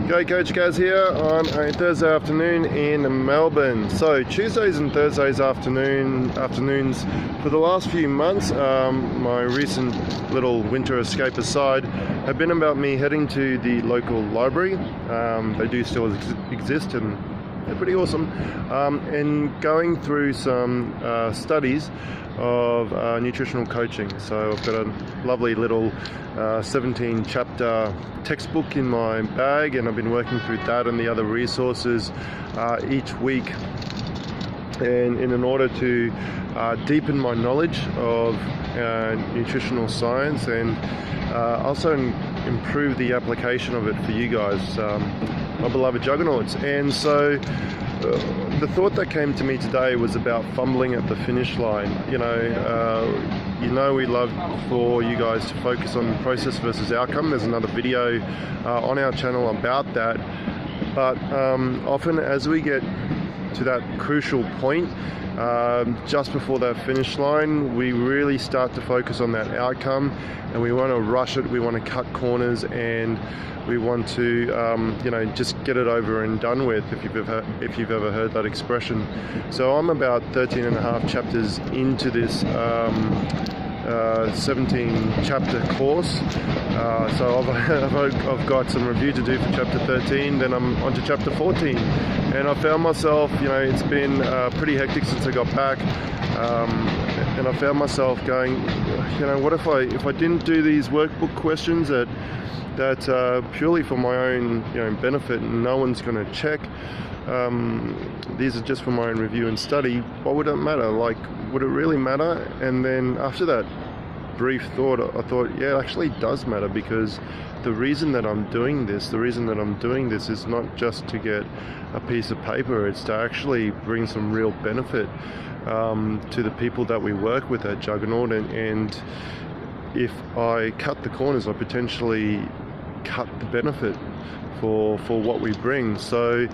G'day, Coach Gaz here on a Thursday afternoon in Melbourne. So Tuesdays and Thursdays afternoons for the last few months, my recent little winter escape aside, have been about me heading to the local library. They do still exist and they're pretty awesome, and going through some studies of nutritional coaching. So I've got a lovely little 17 chapter textbook in my bag, and I've been working through that and the other resources each week, and in order to deepen my knowledge of nutritional science and also improve the application of it for you guys, my beloved juggernauts. And so the thought that came to me today was about fumbling at the finish line. You know, we love for you guys to focus on process versus outcome. There's another video on our channel about that. But often as we get to that crucial point, just before that finish line, we really start to focus on that outcome, and we want to rush it, we want to cut corners, and we want to just get it over and done with, if you've ever heard that expression. So I'm about 13 and a half chapters into this 17 chapter course. So I've got some review to do for chapter 13, then I'm on to chapter 14, and I found myself, it's been pretty hectic since I got back, and I found myself going, what if I didn't do these workbook questions that purely for my own benefit, and no one's going to check. These are just for my own review and study. What would it matter? Like, would it really matter? And then after that brief thought, I thought, yeah, it actually does matter, because the reason that I'm doing this is not just to get a piece of paper. It's to actually bring some real benefit to the people that we work with at Juggernaut, and if I cut the corners, I potentially cut the benefit for what we bring. So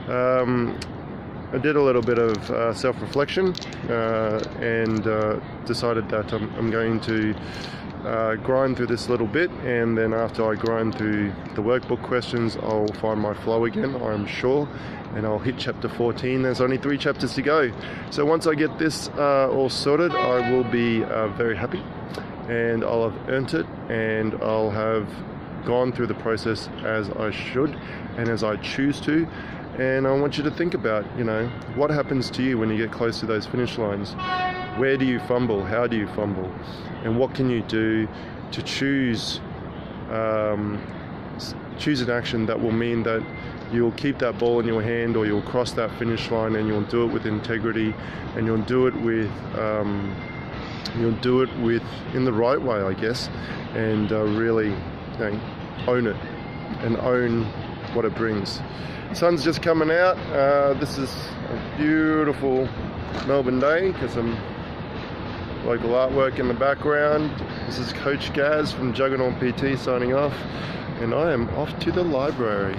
I did a little bit of self-reflection and decided that I'm going to grind through this little bit, and then after I grind through the workbook questions, I'll find my flow again, I'm sure, and I'll hit chapter 14. There's only 3 chapters to go. So once I get this all sorted, I will be very happy, and I'll have earned it, and I'll have gone through the process as I should and as I choose to. And I want you to think about, what happens to you when you get close to those finish lines? Where do you fumble? How do you fumble? And what can you do to choose an action that will mean that you'll keep that ball in your hand, or you'll cross that finish line, and you'll do it with integrity, and you'll do it with in the right way, I guess, and really own it and own what it brings. Sun's just coming out. This is a beautiful Melbourne day, because some local artwork in the background. This is Coach Gaz from Juggernaut PT signing off, and I am off to the library.